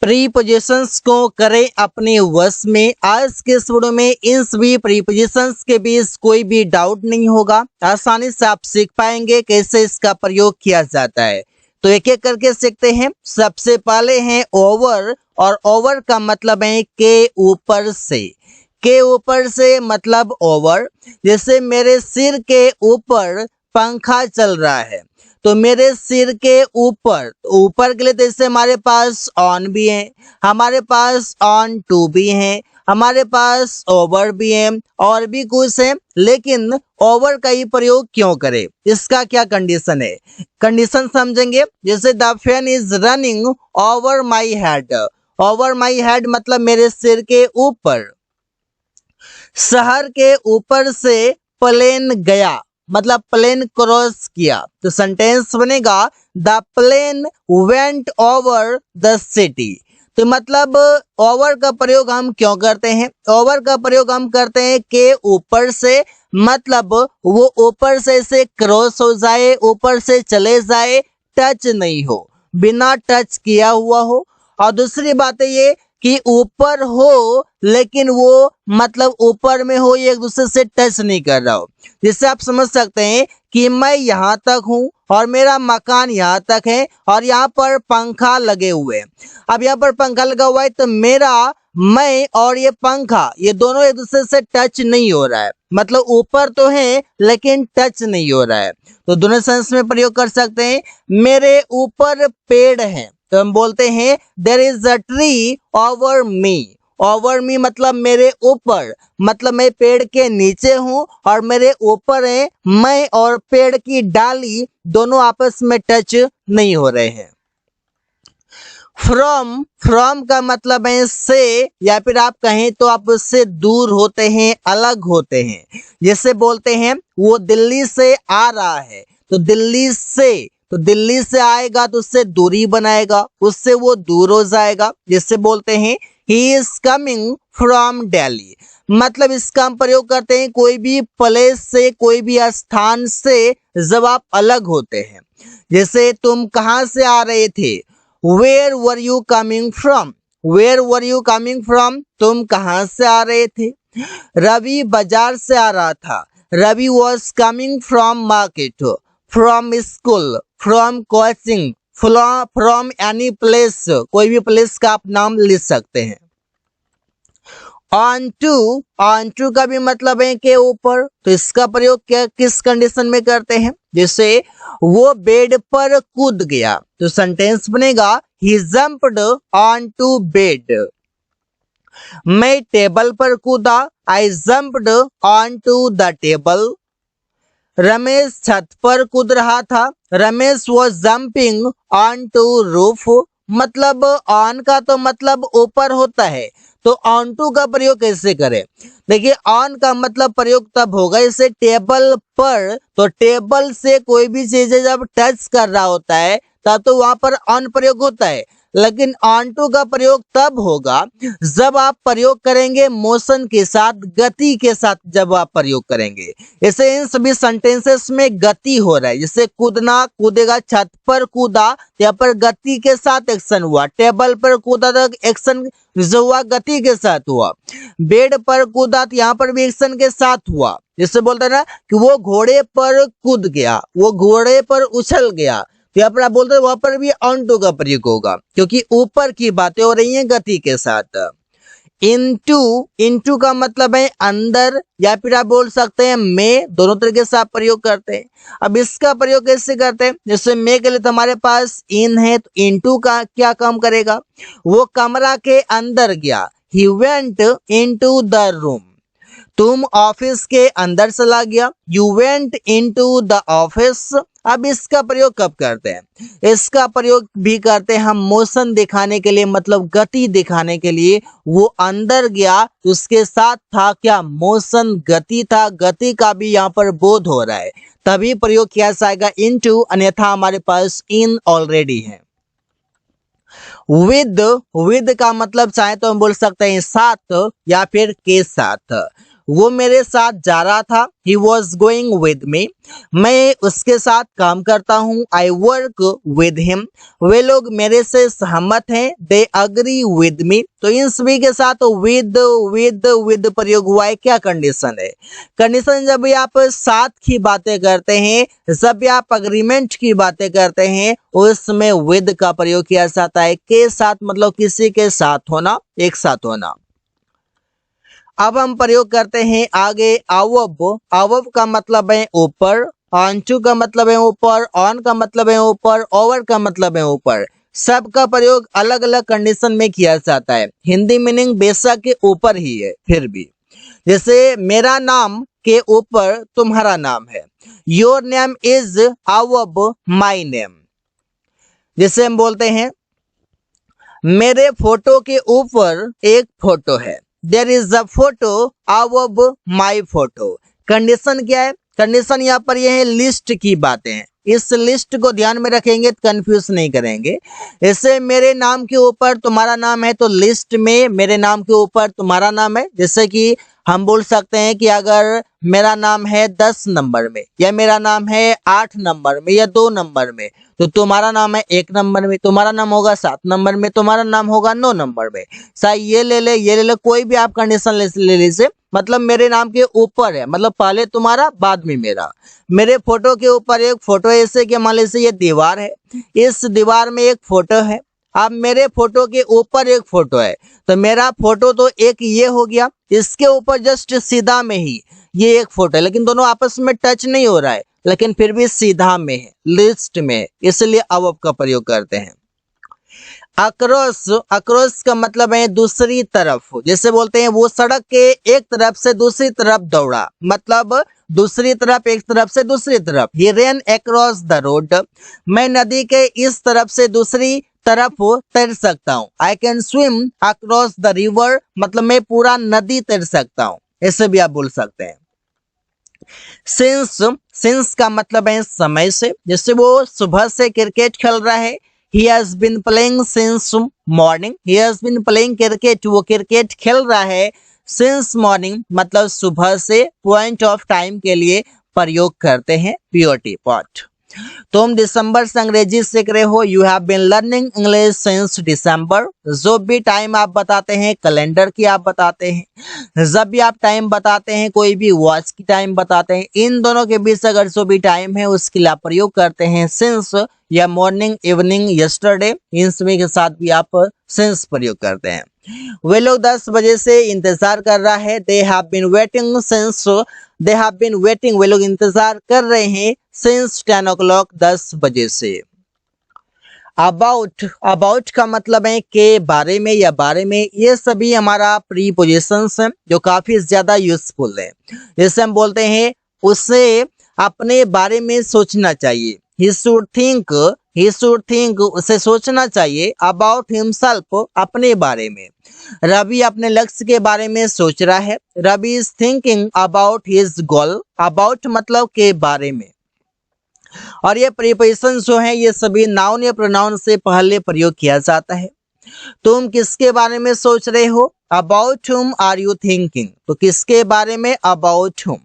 Prepositions को करें अपने वश में। आज के इस वीडियो में इन सभी प्रीपोजिशंस के बीच कोई भी डाउट नहीं होगा, आसानी से आप सीख पाएंगे कैसे इसका प्रयोग किया जाता है। तो एक एक करके सीखते हैं। सबसे पहले है ओवर, और ओवर का मतलब है के ऊपर से। के ऊपर से मतलब ओवर। जैसे मेरे सिर के ऊपर पंखा चल रहा है, तो मेरे सिर के ऊपर, ऊपर के लिए तो जैसे हमारे पास ऑन भी है, हमारे पास ऑन टू भी है, हमारे पास ओवर भी है और भी कुछ है। लेकिन ओवर का ही प्रयोग क्यों करें, इसका क्या कंडीशन है, कंडीशन समझेंगे। जैसे the fan is running over my head. Over my head मतलब मेरे सिर के ऊपर। शहर के ऊपर से प्लेन गया मतलब प्लेन क्रॉस किया, तो सेंटेंस बनेगा the plane went over the city. तो मतलब ओवर का प्रयोग हम क्यों करते हैं, ओवर का प्रयोग हम करते हैं के ऊपर से, मतलब वो ऊपर से क्रॉस हो जाए, ऊपर से चले जाए, टच नहीं हो, बिना टच किया हुआ हो। और दूसरी बात है ये कि ऊपर हो लेकिन वो मतलब ऊपर में हो, ये एक दूसरे से टच नहीं कर रहा हो। जिससे आप समझ सकते हैं कि मैं यहाँ तक हूँ और मेरा मकान यहाँ तक है और यहाँ पर पंखा लगे हुए हैं। अब यहाँ पर पंखा लगा हुआ है तो मेरा, मैं और ये पंखा, ये दोनों एक दूसरे से टच नहीं हो रहा है, मतलब ऊपर तो है लेकिन टच नहीं हो रहा है। तो दोनों सेंस में प्रयोग कर सकते हैं। मेरे ऊपर पेड़ है तो हम बोलते हैं there is a tree over me. Over me मतलब मेरे ऊपर, मतलब मैं पेड़ के नीचे हूँ और मेरे ऊपर है, मैं और पेड़ की डाली दोनों आपस में टच नहीं हो रहे हैं। फ्रॉम, फ्रॉम का मतलब है से, या फिर आप कहें तो आप उससे दूर होते हैं, अलग होते हैं। जैसे बोलते हैं वो दिल्ली से आ रहा है, तो दिल्ली से, तो दिल्ली से आएगा तो उससे दूरी बनाएगा, उससे वो दूर हो जाएगा। जिससे बोलते हैं he is coming from Delhi, मतलब इसका हम प्रयोग करते हैं कोई भी प्लेस से, कोई भी स्थान से जब आप अलग होते हैं। जैसे तुम कहाँ से आ रहे थे, where were you coming from, where were you coming from, तुम कहाँ से आ रहे थे। रवि बाजार से आ रहा था, Ravi was coming from market, from school, from coaching, from any place, कोई भी प्लेस का आप नाम लिख सकते हैं। ऑन टू, ऑन टू का भी मतलब है के ऊपर, तो इसका प्रयोग क्या किस कंडीशन में करते हैं। जैसे वो बेड पर कूद गया, तो सेंटेंस बनेगा he jumped on to bed. मैं टेबल पर कूदा, I jumped on to the table. Ramesh छत पर कूद रहा था, Ramesh was jumping on to roof, मतलब ऑन का तो मतलब ऊपर होता है, तो ऑन टू का प्रयोग कैसे करें। देखिए ऑन का मतलब प्रयोग तब होगा जैसे टेबल पर, तो टेबल से कोई भी चीज जब टच कर रहा होता है तब तो वहां पर ऑन प्रयोग होता है। लेकिन ऑन टू का प्रयोग तब होगा जब आप प्रयोग करेंगे मोशन के साथ, गति के साथ जब आप प्रयोग करेंगे। जैसे इन सभी सेंटेंसेस में गति हो रहा है, जैसे कूदना, कूदेगा, छत पर कूदा, यहाँ पर गति के साथ एक्शन हुआ, टेबल पर कूदा तो एक्शन जो हुआ गति के साथ हुआ, बेड पर कूदा तो यहाँ पर भी एक्शन के साथ हुआ। जिससे बोलते हैं ना कि वो घोड़े पर कूद गया, वो घोड़े पर उछल गया, तो यहाँ पर आप बोलते हैं वहां पर भी ऑन टू का प्रयोग होगा क्योंकि ऊपर की बातें हो रही हैं गति के साथ। इनटू, इनटू का मतलब है अंदर, या फिर आप बोल सकते हैं में, दोनों तरीके से आप प्रयोग करते हैं। अब इसका प्रयोग कैसे करते हैं, जैसे में के लिए तो हमारे पास इन है, तो इनटू का क्या काम करेगा, वो कमरा के अंदर गया, he went into the room. तुम ऑफिस के अंदर चला गया, you went into the office. अब इसका प्रयोग कब करते हैं, इसका प्रयोग भी करते हैं हम मोशन दिखाने के लिए, मतलब गति दिखाने के लिए। वो अंदर गया, उसके साथ था क्या, मोशन, गति था, गति का भी यहाँ पर बोध हो रहा है, तभी प्रयोग किया जाएगा इनटू, अन्यथा हमारे पास इन ऑलरेडी है। विद, विद का मतलब चाहे तो हम बोल सकते हैं साथ या फिर के साथ। वो मेरे साथ जा रहा था, he was going with me। मैं उसके साथ काम करता हूँ, I work with him। वे लोग मेरे से सहमत हैं, they agree with me। तो इन सभी के साथ with प्रयोग हुआ है। क्या कंडीशन है? कंडीशन जब भी आप साथ की बातें करते हैं, जब भी आप अग्रीमेंट की बातें करते हैं, उसमें with का प्रयोग किया जाता है। के साथ मतलब किसी के साथ होना, एक साथ होना। अब हम प्रयोग करते हैं आगे अवब। अवब का मतलब है ऊपर, ऑनटू का मतलब है ऊपर, ऑन का मतलब है ऊपर, ओवर का मतलब है ऊपर। सबका प्रयोग अलग अलग कंडीशन में किया जाता है। हिंदी मीनिंग बेशक के ऊपर ही है, फिर भी जैसे मेरा नाम के ऊपर तुम्हारा नाम है, your name is above my name. जैसे हम बोलते हैं मेरे फोटो के ऊपर एक फोटो है, there is a photo above my photo. Condition क्या है? कंडीशन यहाँ पर यह है लिस्ट की बातें हैं। इस लिस्ट को ध्यान में रखेंगे तो कंफ्यूज नहीं करेंगे। जैसे मेरे नाम के ऊपर तुम्हारा नाम है, तो लिस्ट में मेरे नाम के ऊपर तुम्हारा नाम है। जैसे कि हम बोल सकते हैं कि अगर मेरा नाम है 10 नंबर में, या मेरा नाम है 8 नंबर में, या 2 नंबर में, तो तुम्हारा नाम है 1 नंबर में, तुम्हारा नाम होगा 7 नंबर में, तुम्हारा नाम होगा 9 नंबर में। चाहे ये ले ले, ये ले ले, कोई भी आप कंडीशन ले लीजिए। मतलब मेरे नाम के ऊपर है, मतलब पहले तुम्हारा बाद में मेरा। मेरे फोटो के ऊपर एक फोटो है, ऐसे कि मान लीजिए ये दीवार है, इस दीवार में एक फोटो है। अब मेरे फोटो के ऊपर एक फोटो है, तो मेरा फोटो तो एक ये हो गया, इसके ऊपर जस्ट सीधा में ही ये एक फोटो है, लेकिन दोनों आपस में टच नहीं हो रहा है, लेकिन फिर भी सीधा में है, लिस्ट में, इसलिए अबव का प्रयोग करते हैं। अक्रॉस, अक्रॉस का मतलब है दूसरी तरफ। जैसे बोलते हैं वो सड़क के एक तरफ से दूसरी तरफ दौड़ा, मतलब दूसरी तरफ, एक तरफ से दूसरी तरफ। ही रेन अक्रॉस द रोड। मैं नदी के इस तरफ से दूसरी तरफ तैर सकता हूँ। I can swim across the river, मतलब मैं पूरा नदी तैर सकता हूँ, ऐसे भी आप बोल सकते हैं। सिंस का मतलब है समय से। जैसे वो सुबह से क्रिकेट खेल रहा है, he has been playing since morning। he has been playing cricket, वो क्रिकेट खेल रहा है since morning, मतलब सुबह से। पॉइंट ऑफ टाइम के लिए प्रयोग करते हैं POT पॉट। तुम दिसंबर से अंग्रेजी सीख रहे हो, you have been learning English since December. जो भी टाइम आप बताते हैं, कैलेंडर की आप बताते हैं, जब भी आप टाइम बताते हैं, कोई भी वॉच की टाइम बताते हैं, इन दोनों के बीच अगर जो भी टाइम है उसके लिए आप प्रयोग करते हैं सिंस, या मॉर्निंग, इवनिंग, यस्टरडे, इन सभी के साथ भी आप सिंस प्रयोग करते हैं। वे लोग 10 बजे से इंतजार कर रहा है, they have been waiting since, they have been waiting, वे लोग इंतजार कर रहे हैं सिंस 10 o'clock, 10 बजे से। अबाउट, अबाउट का मतलब है के बारे में या बारे में। ये सभी हमारा प्रीपोजिशंस हैं जो काफी ज्यादा यूजफुल है। जैसे हम बोलते हैं उसे अपने बारे में सोचना चाहिए, he should think, उसे सोचना चाहिए अबाउट हिमसेल्फ, अपने बारे में। रवि अपने लक्ष्य के बारे में सोच रहा है, Ravi is thinking about his goal. About मतलब के बारे में। और ये प्रीपोजिशन जो है ये सभी नाउन या प्रोनाउन से पहले प्रयोग किया जाता है। तुम किसके बारे में सोच रहे हो? About whom are you thinking, तो किसके बारे में? About whom।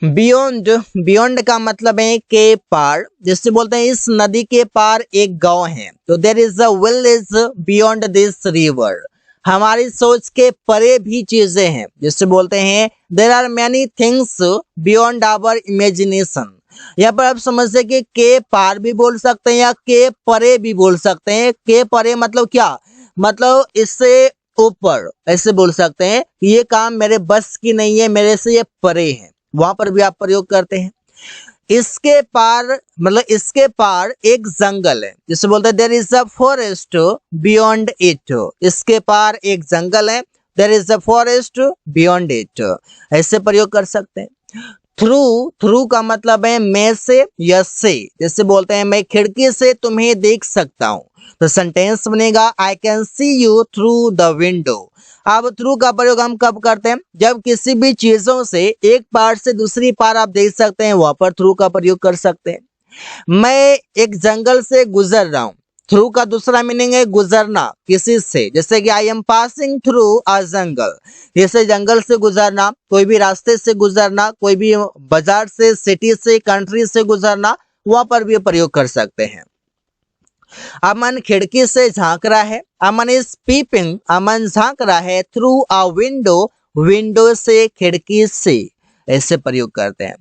बियॉन्ड, बियॉन्ड का मतलब है के पार। जिससे बोलते हैं इस नदी के पार एक गांव है, तो there is a village beyond this river. हमारी सोच के परे भी चीजें हैं, जिससे बोलते हैं there are many things beyond our imagination. यहाँ पर आप समझते कि के पार भी बोल सकते हैं या के परे भी बोल सकते हैं। के परे मतलब क्या? मतलब इससे ऊपर, ऐसे बोल सकते हैं ये काम मेरे बस की नहीं है, मेरे से ये परे है, वहां पर भी आप प्रयोग करते हैं। इसके पार मतलब इसके पार एक जंगल है, जिसे बोलते हैं there is a forest beyond it. इसके पार एक जंगल है, there is a forest beyond it, ऐसे प्रयोग कर सकते हैं। थ्रू, थ्रू का मतलब है में से या से। जैसे बोलते हैं मैं खिड़की से तुम्हें देख सकता हूँ, तो सेंटेंस बनेगा I can see you through the window. अब थ्रू का प्रयोग हम कब करते हैं? जब किसी भी चीजों से एक पार से दूसरी पार आप देख सकते हैं, वहां पर थ्रू का प्रयोग कर सकते हैं। मैं एक जंगल से गुजर रहा हूँ, थ्रू का दूसरा मीनिंग है गुजरना किसी से, जैसे कि I am passing through a jungle, जैसे जंगल से गुजरना, कोई भी रास्ते से गुजरना, कोई भी बाजार से, सिटी से, कंट्री से गुजरना, वहां पर भी प्रयोग कर सकते हैं। अमन खिड़की से झांक रहा है, अमन इज पीपिंग, अमन झांक रहा है थ्रू अ विंडो, विंडो से, खिड़की से, ऐसे प्रयोग करते हैं।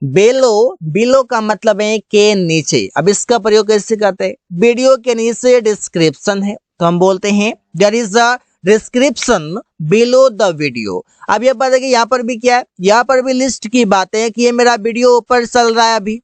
बेलो, बिलो का मतलब है के नीचे। अब इसका प्रयोग कैसे करते हैं? वीडियो के नीचे डिस्क्रिप्शन है तो हम बोलते हैं there is a description below the video. अब ये पता है कि यहाँ पर भी क्या है, यहाँ पर भी लिस्ट की बातें हैं कि ये मेरा वीडियो ऊपर चल रहा है अभी,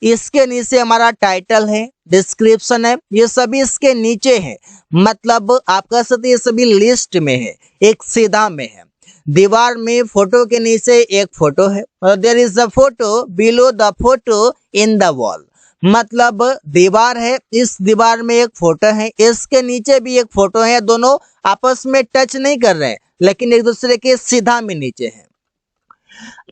इसके नीचे हमारा टाइटल है, डिस्क्रिप्शन है, ये सभी इसके नीचे है, मतलब आप कह सकते ये सभी लिस्ट में है, एक सीधा में है। दीवार में फोटो के नीचे एक फोटो है, there is a photo below the photo in the wall, मतलब दीवार है, इस दीवार में एक फोटो है, इसके नीचे भी एक फोटो है, दोनों आपस में टच नहीं कर रहे हैं लेकिन एक दूसरे के सीधा में नीचे है।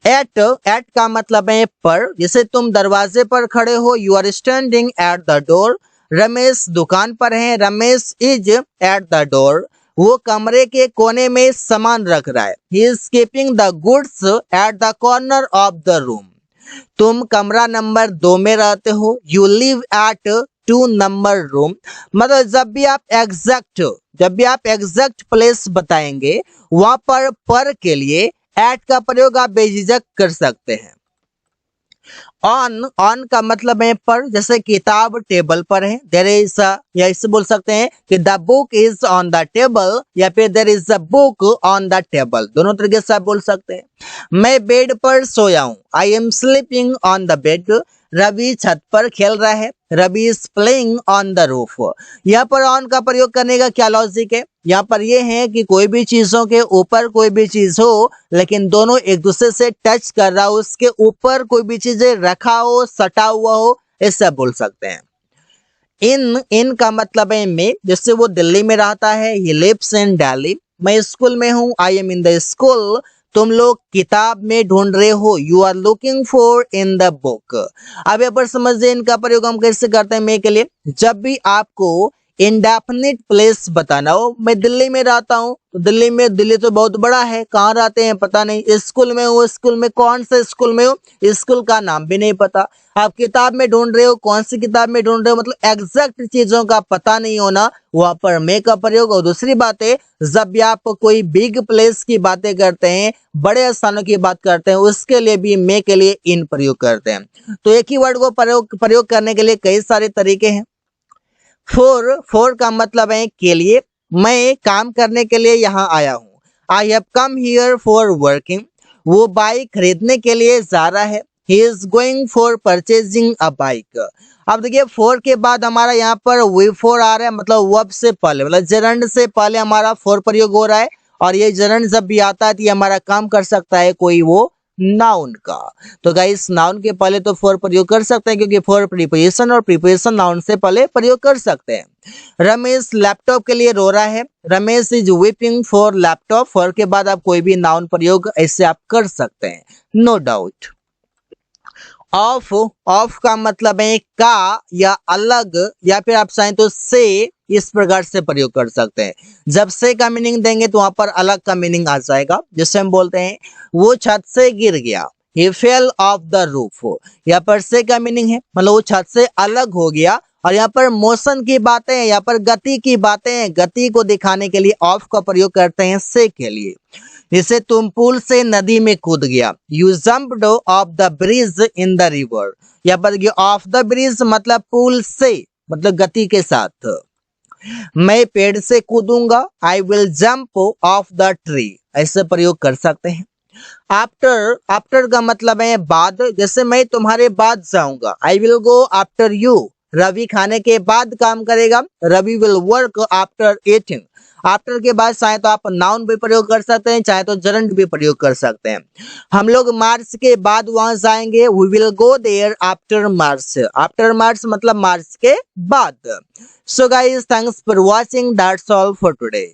एट, एट का मतलब है पर, जैसे तुम दरवाजे पर खड़े हो, you are standing at the door. Ramesh दुकान पर है, Ramesh is at the door, वो कमरे के कोने में सामान रख रहा है, he is keeping the goods at the corner of the room. तुम कमरा नंबर 2 में रहते हो, you live at 2 number room, मतलब जब भी आप एग्जैक्ट प्लेस बताएंगे वहां पर के लिए एट का प्रयोग आप बेझिझक कर सकते हैं। ऑन, ऑन का मतलब है पर, जैसे किताब टेबल पर है, देयर इज, या इससे बोल सकते हैं कि the book is on the table, या फिर there is a book on the table, दोनों तरीके से आप बोल सकते हैं। मैं बेड पर सोया हूँ, I am sleeping on the bed. Ravi छत पर खेल रहा है, Ravi is playing on the roof. यहाँ पर ऑन का प्रयोग करने का क्या लॉजिक है? यहाँ पर ये है कि कोई भी चीजों के ऊपर कोई भी चीज हो लेकिन दोनों एक दूसरे से टच कर रहा हो, उसके ऊपर कोई भी चीजें रखा हो, सटा हुआ हो, ऐसा बोल सकते हैं। इन, इन का मतलब है में, जैसे वो दिल्ली में रहता है, ही लिव्स इन दिल्ली। मैं स्कूल में हूँ, I am in the school. तुम लोग किताब में ढूंढ रहे हो, you are looking for in the book. अब यहाँ पर समझिए इनका प्रयोग हम कैसे करते हैं मैं के लिए। जब भी आपको इंडेफिनिट प्लेस बताना हो, मैं दिल्ली में रहता हूँ, तो दिल्ली में, दिल्ली तो बहुत बड़ा है, कहाँ रहते हैं पता नहीं, स्कूल में हूँ, स्कूल में कौन से स्कूल में हो, स्कूल का नाम भी नहीं पता। आप किताब में ढूंढ रहे हो, कौन सी किताब में ढूंढ रहे हो, मतलब एग्जैक्ट चीजों का पता नहीं होना, वहां पर मे का प्रयोग। और दूसरी बात है, जब भी आप कोई बिग प्लेस की बातें करते हैं, बड़े स्थानों की बात करते हैं, उसके लिए भी मे के लिए इन प्रयोग करते हैं। तो एक ही वर्ड को प्रयोग करने के लिए कई सारे तरीके हैं। फोर, फोर का मतलब है के लिए, मैं काम करने के लिए यहाँ आया हूँ, I have come here for working. वो बाइक खरीदने के लिए जा रहा है, he is going for purchasing a bike. अब देखिए फोर के बाद हमारा यहाँ पर वी फोर आ रहा है, मतलब वर्ब से पहले, मतलब gerund से पहले हमारा फोर प्रयोग हो रहा है। और ये gerund जब भी आता है तो ये हमारा काम कर सकता है कोई वो नाउन का। तो गाइस नाउन के पहले तो फॉर प्रयोग कर सकते हैं क्योंकि फॉर प्रीपोजिशन और प्रीपोजिशन नाउन से पहले प्रयोग कर सकते हैं। रमेश लैपटॉप के लिए रो रहा है, Ramesh is weeping for laptop. For के बाद आप कोई भी नाउन प्रयोग ऐसे आप कर सकते हैं, नो डाउट। ऑफ, ऑफ का मतलब है का या अलग, या फिर आप चाहें तो से, इस प्रकार से प्रयोग कर सकते हैं। जब से का मीनिंग देंगे तो वहां पर अलग का मीनिंग आ जाएगा, जिससे हम बोलते हैं वो छत से गिर गया, he fell off the roof। यहाँ पर से का मीनिंग है मतलब वो छत से अलग हो गया। और यहाँ पर मोशन की बातें हैं, यहाँ पर गति की बातें हैं, गति को दिखाने के लिए ऑफ का प्रयोग करते हैं से के लिए। जैसे तुम पुल से नदी में कूद गया, you jumped of the bridge in the river. यहाँ पर ऑफ द ब्रिज मतलब पुल से, मतलब गति के साथ। मैं पेड़ से कूदूंगा, I will jump off the tree, ऐसे प्रयोग कर सकते हैं। आफ्टर, आफ्टर का मतलब है बाद, जैसे मैं तुम्हारे बाद जाऊंगा, I will go after you. Ravi खाने के बाद काम करेगा, Ravi will work after eating. After के बाद चाहे तो आप नाउन भी प्रयोग कर सकते हैं, चाहे तो gerund भी प्रयोग कर सकते हैं। हम लोग मार्च के बाद वहां जाएंगे, we will go there after March. After March मतलब मार्च के बाद। So guys thanks for watching, that's all for today.